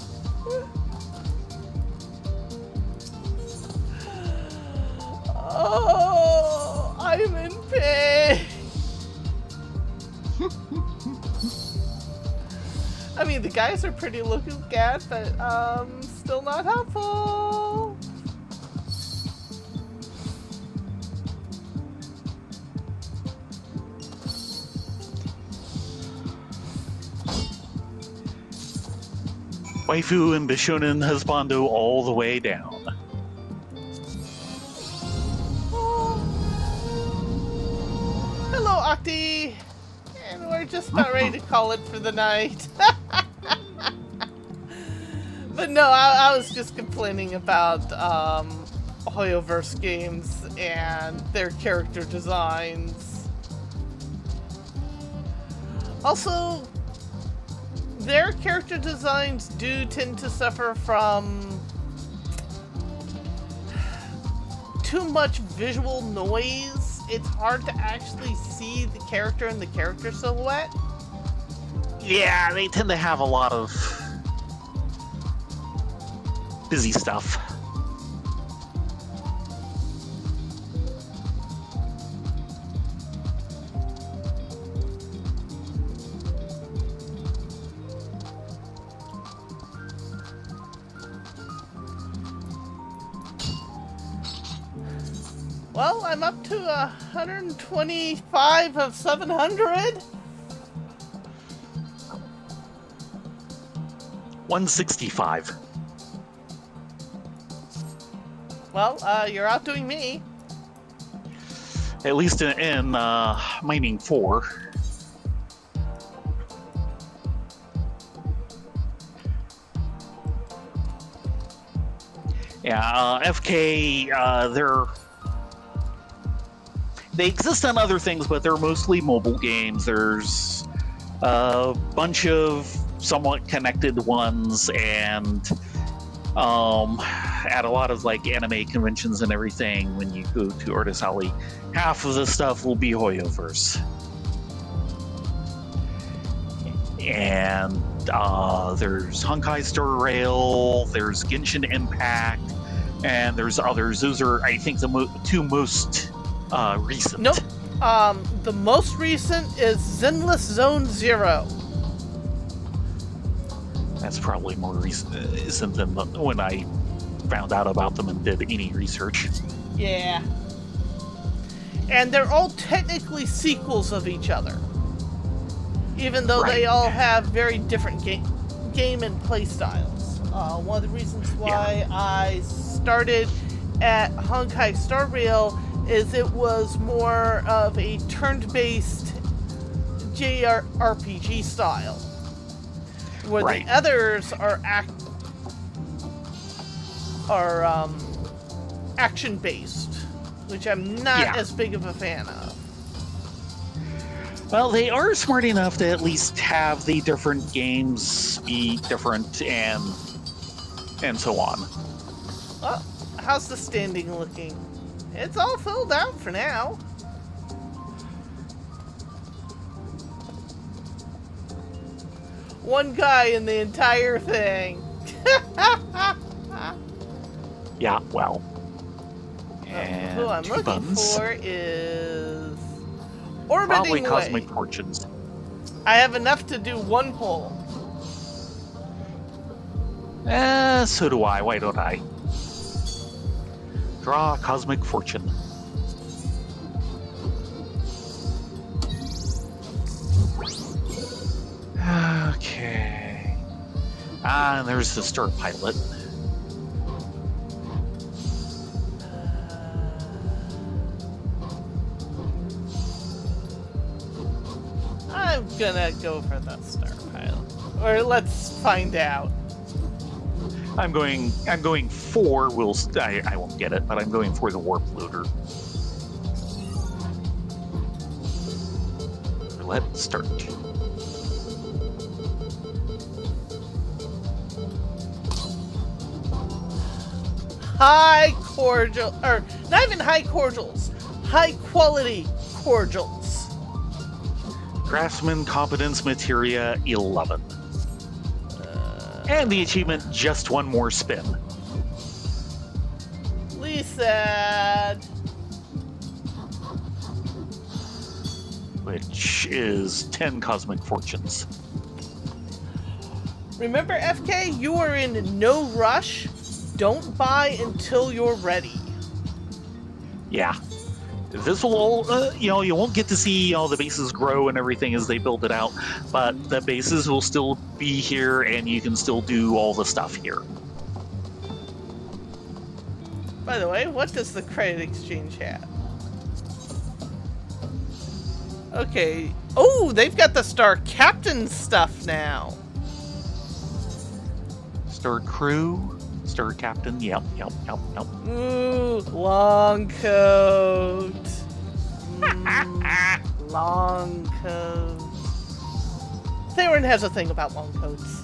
Oh, I'm in pain. I mean, the guys are pretty looking at, but still not helpful. Waifu and Bishonen husbando all the way down. Hello, Octi! And we're just about ready to call it for the night. But no, I was just complaining about Hoyoverse games and their character designs. Also, their character designs do tend to suffer from too much visual noise. It's hard to actually see the character and the character silhouette. Yeah, they tend to have a lot of busy stuff. Well, I'm up to 125 of 700. 165. Well, you're outdoing me. At least in Mining 4. Yeah, FK, they exist on other things, but they're mostly mobile games. There's a bunch of somewhat connected ones, and at a lot of like anime conventions and everything, when you go to Artist Alley, half of the stuff will be Hoyoverse. And there's Honkai Star Rail, there's Genshin Impact, and there's others. Those are, I think, the two most recent. Nope. The most recent is Zenless Zone Zero. That's probably more recent than when I found out about them and did any research. Yeah. And they're all technically sequels of each other. Even though they all have very different game and play styles. One of the reasons why I started at Honkai Star Rail is it was more of a turn-based JRPG style. Where the others are action-based, which I'm not as big of a fan of. Well, they are smart enough to at least have the different games be different and so on. Well, how's the standing looking? It's all filled out for now. One guy in the entire thing. Yeah, well. And who I'm looking buttons. for is Orbiting Probably Cosmic Way. Fortunes. I have enough to do one poll. So do I. Why don't I? Draw Cosmic Fortune. Okay. And there's the Star Pilot. I'm gonna go for the Star Pilot. Or let's find out. I'm going for I won't get it, but I'm going for the Warp Loader. Let's start. High cordial, or not even high cordials, high quality cordials. Craftsman Competence Materia 11. And the achievement, just one more spin. Sad. Which is 10 Cosmic Fortunes. Remember, FK, you are in no rush. Don't buy until you're ready. Yeah. This will all, you won't get to see all the bases grow and everything as they build it out, but the bases will still be here and you can still do all the stuff here. By the way, what does the credit exchange have? Okay. Oh, they've got the Star Captain stuff now. Star Crew, Star Captain, yep. Ooh, long coat. Long coat. Theron has a thing about long coats.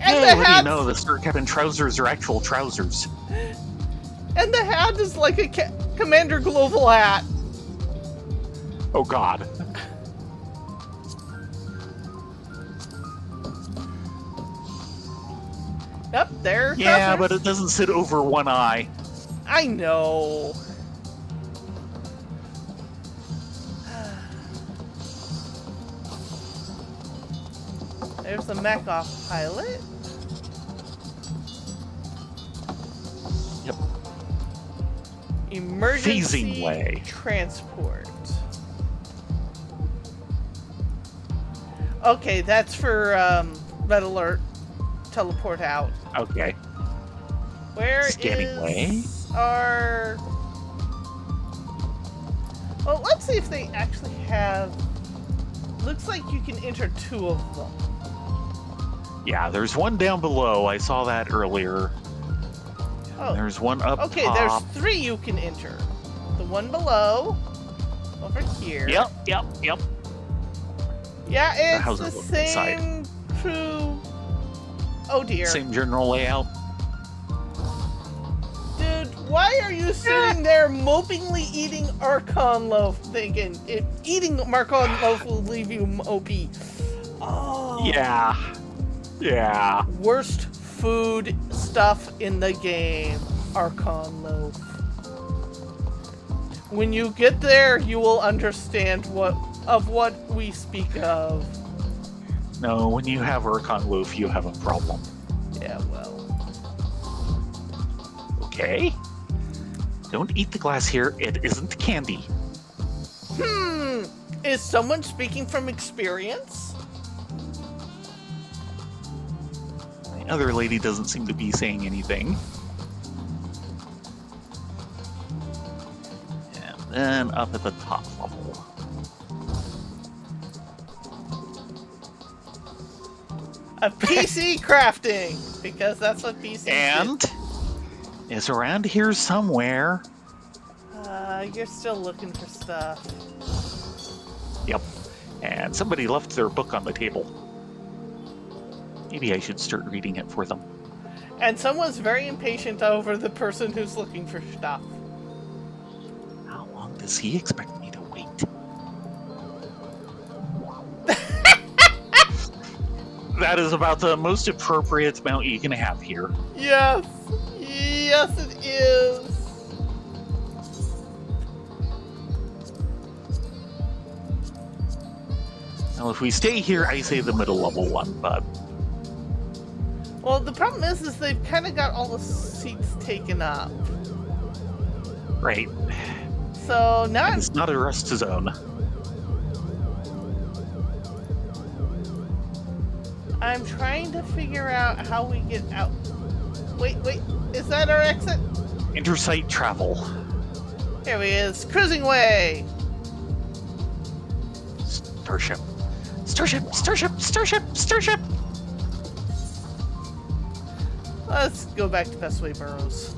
And Hey, the what do you hat, know? The Star Captain trousers are actual trousers. and the hat is like a Commander Global hat. Oh God. Yep, there. Yeah, but it doesn't sit over one eye. I know. There's the Mac off pilot. Yep. Emergency Phasing way. transport. Okay, that's for red alert. Teleport out. Okay. Where Scanning is way. our... Well, let's see if they actually have... Looks like you can enter 2 of them. Yeah, there's one down below. I saw that earlier. Oh, There's one up okay, top. there's 3 you can enter. The one below, over here. Yep. Yeah, it's houses the look inside. same true... Oh dear. Same general layout. Dude, why are you sitting there mopingly eating Archon loaf, thinking if eating Archon loaf will leave you mopey? Oh. Yeah. Worst food stuff in the game, Archon loaf. When you get there, you will understand what we speak of. No, when you have Urkon Loaf, you have a problem. Yeah, well. Okay. Don't eat the glass here. It isn't candy. Is someone speaking from experience? The other lady doesn't seem to be saying anything. And then up at the top level. A PC crafting, because that's what PC And it's around here somewhere. You're still looking for stuff. Yep. And somebody left their book on the table. Maybe I should start reading it for them. And someone's very impatient over the person who's looking for stuff. How long does he expect me to wait? That is about the most appropriate amount you can have here. Yes! Yes, it is! Now, if we stay here, I say the middle level one, but Well, the problem is they've kind of got all the seats taken up. right. So now I'm... It's not a rest zone. I'm trying to figure out how we get out. Wait, is that our exit? Intersite travel. Here he is, cruising away! Starship. Starship! Let's go back to Bestway Burrows.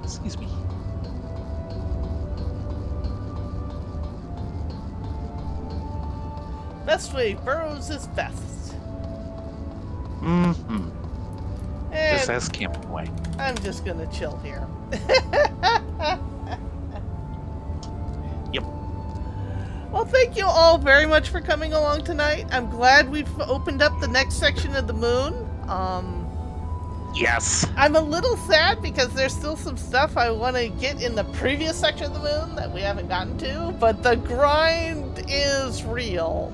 Excuse me. Bestway Burrows is best. Mm-hmm. And Just as camping way. I'm just gonna chill here. Yep. Well, thank you all very much for coming along tonight. I'm glad we've opened up the next section of the moon. Yes. I'm a little sad because there's still some stuff I want to get in the previous section of the moon that we haven't gotten to, but the grind is real.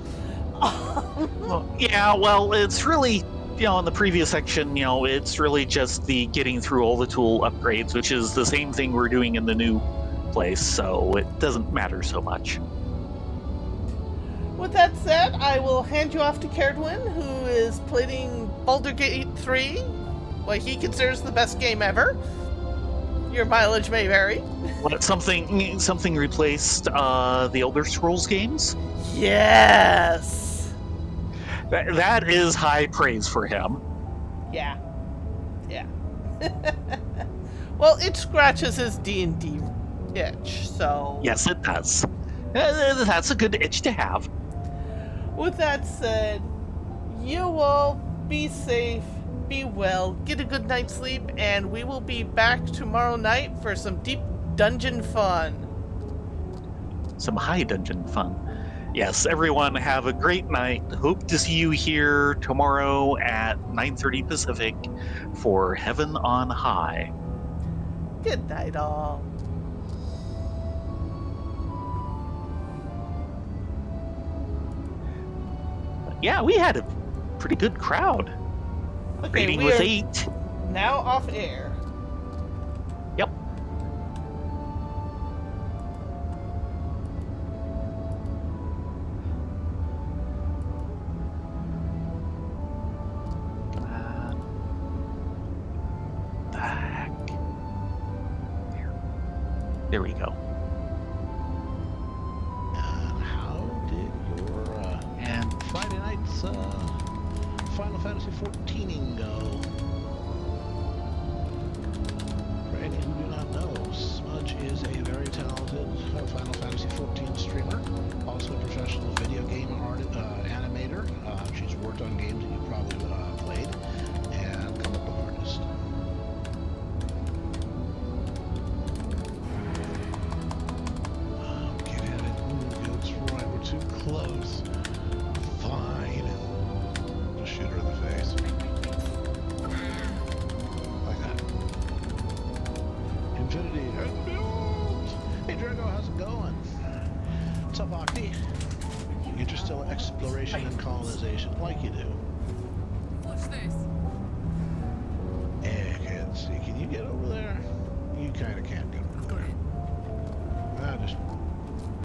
Well, it's really, in the previous section, it's really just the getting through all the tool upgrades, which is the same thing we're doing in the new place, so it doesn't matter so much. With that said, I will hand you off to Caradwin, who is playing Baldur's Gate 3, what he considers the best game ever. Your mileage may vary. What, something replaced the Elder Scrolls games? Yes! That is high praise for him. Yeah. Well, it scratches his D&D itch, so... Yes, it does. That's a good itch to have. With that said, you all be safe, be well, get a good night's sleep, and we will be back tomorrow night for some deep dungeon fun. Some high dungeon fun. Yes, everyone have a great night. Hope to see you here tomorrow at 9:30 Pacific for Heaven on High. Good night, all. Yeah, we had a pretty good crowd. Okay, Rating we was are 8. now off air. Yep. Back. There we go. And how did your And Friday night's Final Fantasy XIV go? For any who do not know, Smudge is a very talented Final Fantasy XIV streamer, also a professional video game animator. She's worked on games that you probably played, and comic book artist. Get at it. Ooh, that's right. We're too close. Fine. Just shoot her in the face. Like that. Infinity and beyond. Hey, Drago, how's it going? What's up, Octi? Interstellar exploration and colonization, like you do. Watch this. I can't see. Can you get over there? You kind of can't get over Got there. it. Just